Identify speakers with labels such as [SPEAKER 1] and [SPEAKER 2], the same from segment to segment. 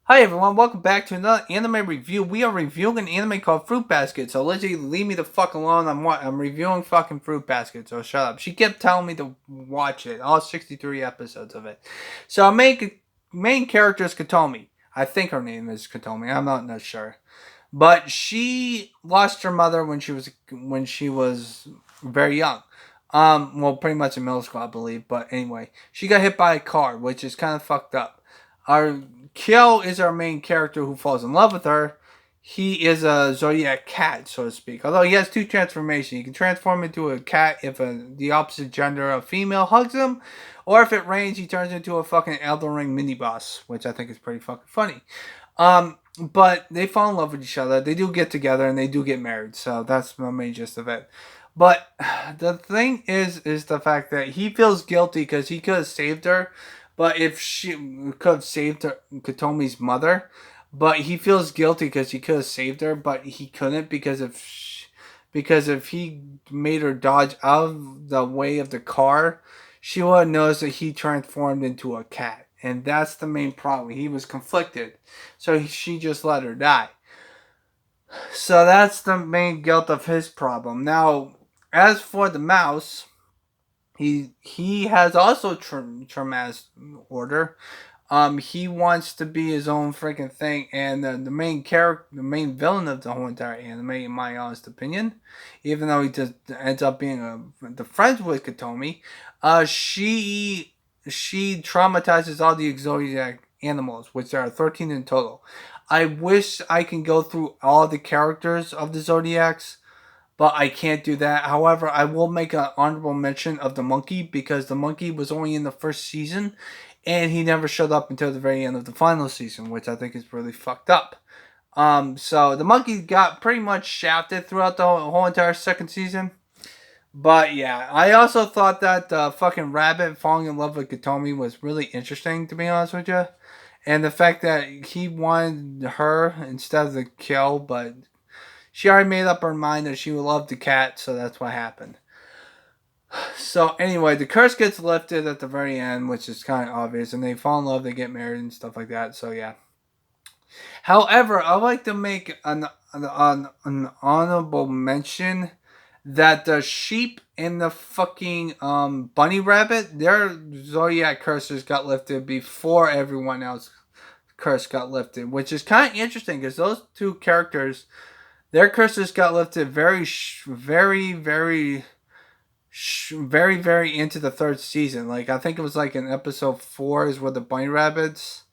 [SPEAKER 1] Hi everyone, welcome back to another anime review. We are reviewing an anime called Fruit Basket. So Lizzie, leave me the fuck alone. I'm reviewing fucking Fruit Basket. So shut up. She kept telling me to watch it, all 63 episodes of it. So our main character is Katomi. I think her name is Katomi. I'm not sure, but she lost her mother when she was very young. Well, pretty much in middle school, I believe. But anyway, she got hit by a car, which is kind of fucked up. Our Kyo is our main character who falls in love with her. He is a zodiac cat, so to speak. Although he has two transformations. He can transform into a cat if the opposite gender of female hugs him, or if it rains, he turns into a fucking Elden Ring mini boss, which I think is pretty fucking funny. But they fall in love with each other. They do get together and they do get married. So that's the main gist of it. But the thing is the fact that he feels guilty because he could have saved her, but if she could have saved her, Katomi's mother, but he feels guilty because he could have saved her, but he couldn't because if he made her dodge out of the way of the car, she would have noticed that he transformed into a cat, and that's the main problem. He was conflicted, so she just let her die. So that's the main guilt of his problem. Now, as for the mouse, he has also traumatic order. He wants to be his own freaking thing, and the main character, the main villain of the whole entire anime, in my honest opinion, even though he just ends up being the friends with Katomi, she traumatizes all the zodiac animals, which there are 13 in total. I wish I can go through all the characters of the zodiacs, but I can't do that. However, I will make an honorable mention of the monkey because the monkey was only in the first season and he never showed up until the very end of the final season, which I think is really fucked up. So the monkey got pretty much shafted throughout the whole entire second season. But yeah, I also thought that the fucking rabbit falling in love with Katomi was really interesting, to be honest with you. And the fact that he wanted her instead of the kill, but she already made up her mind that she would love the cat, so that's what happened. So anyway, the curse gets lifted at the very end, which is kind of obvious, and they fall in love, they get married and stuff like that. So yeah. However, I like to make an honorable mention that the sheep and the fucking bunny rabbit, their zodiac curses got lifted before everyone else curse got lifted, which is kind of interesting because those two characters, their curses got lifted very into the third season. Like I think it was like in episode 4 is where the bunny rabbits.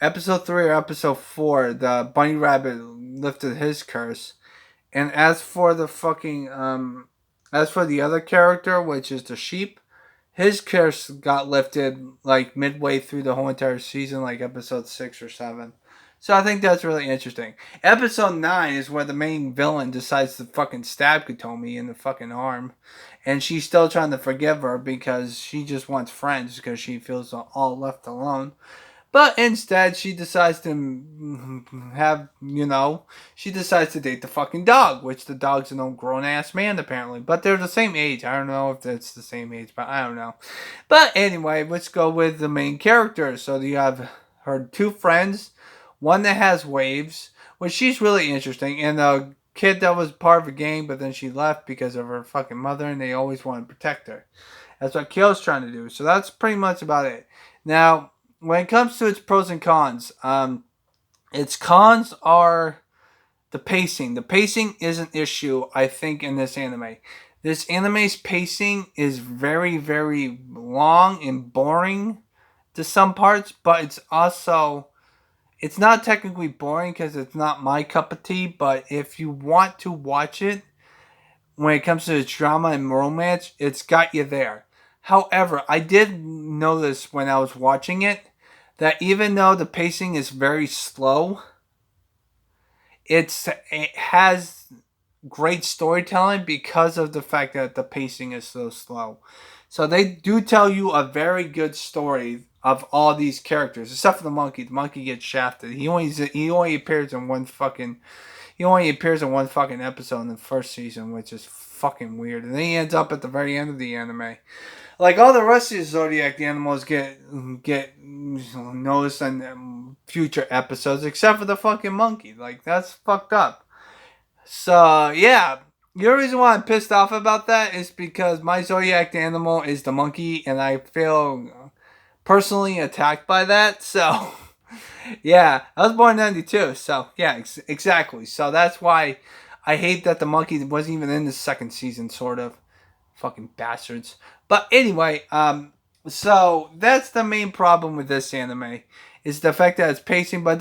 [SPEAKER 1] Episode 3 or episode 4, the bunny rabbit lifted his curse, and as for the other character, which is the sheep, his curse got lifted like midway through the whole entire season, like episode 6 or 7. So I think that's really interesting. Episode 9 is where the main villain decides to fucking stab Katomi in the fucking arm. And she's still trying to forgive her because she just wants friends because she feels all left alone. But instead, she decides to she decides to date the fucking dog, which the dog's an old grown ass man apparently. But they're the same age. I don't know if that's the same age, but I don't know. But anyway, let's go with the main character. So you have her two friends, one that has waves, which she's really interesting, and a kid that was part of a gang, but then she left because of her fucking mother, and they always want to protect her. That's what Kyo's trying to do. So that's pretty much about it. Now, when it comes to its pros and cons, its cons are the pacing. The pacing is an issue, I think, in this anime. This anime's pacing is very, very long and boring to some parts, but it's not technically boring because it's not my cup of tea. But if you want to watch it, when it comes to its drama and romance, it's got you there. However, I did notice when I was watching it that even though the pacing is very slow, it has great storytelling because of the fact that the pacing is so slow. So they do tell you a very good story of all these characters, except for the monkey. The monkey gets shafted. He only appears in one fucking episode in the first season, which is fucking weird. And then he ends up at the very end of the anime. Like all the rest of the Zodiac animals get noticed in future episodes, except for the fucking monkey. Like that's fucked up. So yeah, the reason why I'm pissed off about that is because my Zodiac animal is the monkey, and I feel personally attacked by that. So yeah, I was born in '92. So yeah, exactly. So that's why I hate that the monkey wasn't even in the second season. Sort of. Fucking bastards. But anyway, so that's the main problem with this anime, is the fact that it's pacing, but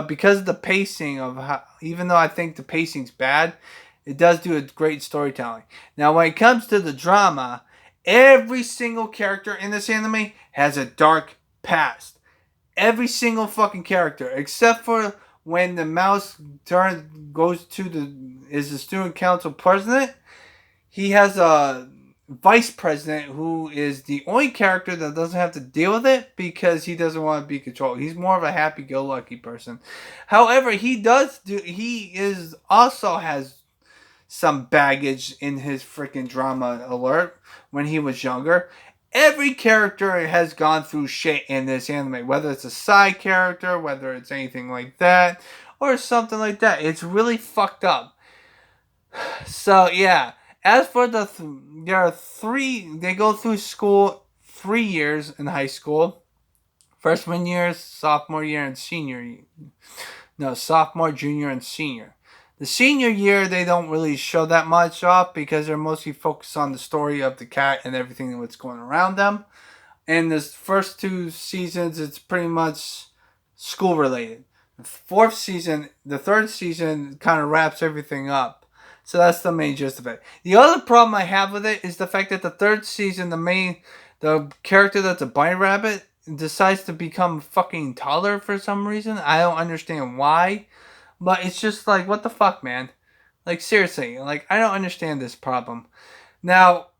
[SPEAKER 1] because of the pacing of how, even though I think the pacing's bad, it does do a great storytelling. Now, when it comes to the drama, every single character in this anime has a dark past. Every single fucking character, except for when the mouse goes to the student council president. He has a vice president who is the only character that doesn't have to deal with it because he doesn't want to be controlled. He's more of a happy-go-lucky person. However, he is also has some baggage in his freaking drama alert when he was younger. Every character has gone through shit in this anime, whether it's a side character, whether it's anything like that, or something like that. It's really fucked up. So yeah, as for there are three. They go through school 3 years in high school: freshman year, sophomore year, and senior. No, sophomore, junior, and senior. The senior year they don't really show that much off because they're mostly focused on the story of the cat and everything that's going around them. And the first 2 seasons, it's pretty much school related. The third season kind of wraps everything up. So that's the main gist of it. The other problem I have with it is the fact that the third season, the character that's a bunny rabbit decides to become fucking taller for some reason. I don't understand why, but it's just like, what the fuck, man? Like seriously, like I don't understand this problem. Now,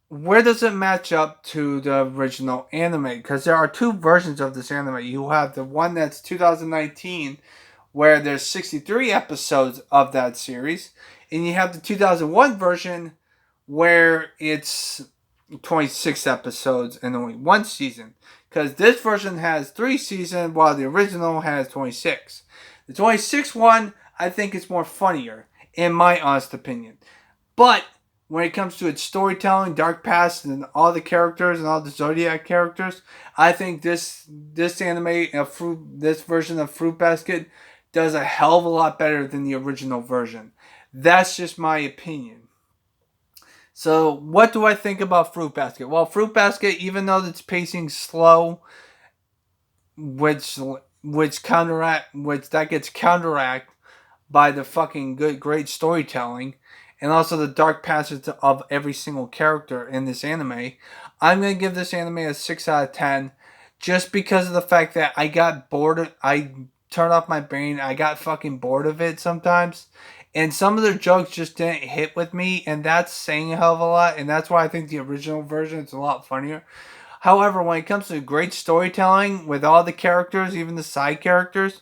[SPEAKER 1] where does it match up to the original anime? Because there are two versions of this anime. You have the one that's 2019, where there's 63 episodes of that series, and you have the 2001 version, where it's 26 episodes and only one season. Because this version has 3 seasons, while the original has 26. The 26 one, I think, is more funnier, in my honest opinion. But when it comes to its storytelling, dark past, and all the characters and all the Zodiac characters, I think this anime, this version of Fruit Basket, does a hell of a lot better than the original version. That's just my opinion. So, what do I think about Fruit Basket? Well, Fruit Basket, even though it's pacing slow, which that gets counteract by the fucking great storytelling, and also the dark passage of every single character in this anime, I'm gonna give this anime a 6 out of 10, just because of the fact that I got bored. I turned off my brain. I got fucking bored of it sometimes, and some of their jokes just didn't hit with me, and that's saying a hell of a lot. And that's why I think the original version is a lot funnier. However, when it comes to great storytelling with all the characters, even the side characters,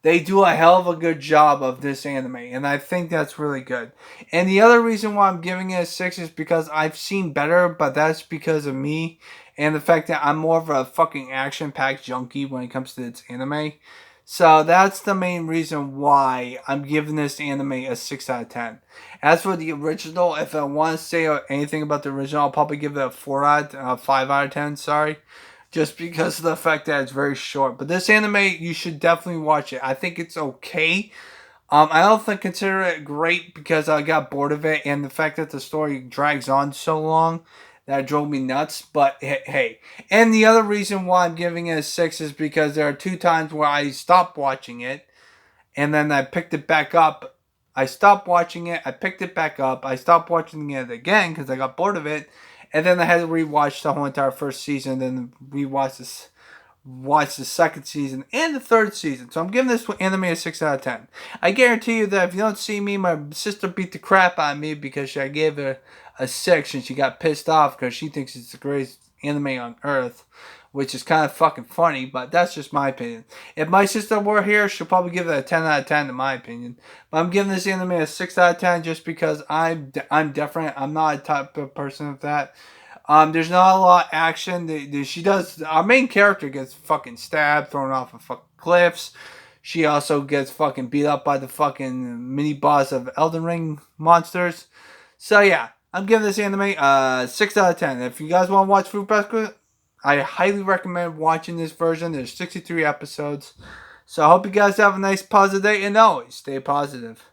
[SPEAKER 1] they do a hell of a good job of this anime, and I think that's really good. And the other reason why I'm giving it a 6 is because I've seen better, but that's because of me and the fact that I'm more of a fucking action-packed junkie when it comes to its anime. So that's the main reason why I'm giving this anime a 6 out of 10. As for the original, if I want to say anything about the original, I'll probably give it a 5 out of 10, sorry. Just because of the fact that it's very short. But this anime, you should definitely watch it. I think it's okay. I don't consider it great because I got bored of it, and the fact that the story drags on so long, that drove me nuts. But hey, and the other reason why I'm giving it a 6 is because there are 2 times where I stopped watching it, and then I picked it back up. I stopped watching it, I picked it back up, I stopped watching it again because I got bored of it, and then I had to rewatch the whole entire first season, then watch the second season and the third season. So I'm giving this anime a 6 out of 10. I guarantee you that if you don't see me, my sister beat the crap out of me because I gave her a 6 and she got pissed off because she thinks it's the greatest anime on earth, which is kind of fucking funny, but that's just my opinion. If my sister were here, she'll probably give it a 10 out of 10 in my opinion. But I'm giving this anime a 6 out of 10 just because I'm different. I'm not a type of person of that. There's not a lot of action. Our main character gets fucking stabbed, thrown off of fucking cliffs. She also gets fucking beat up by the fucking mini boss of Elden Ring monsters. So yeah, I'm giving this anime 6 out of 10. If you guys want to watch Fruit Basket, I highly recommend watching this version. There's 63 episodes. So I hope you guys have a nice positive day, and always stay positive.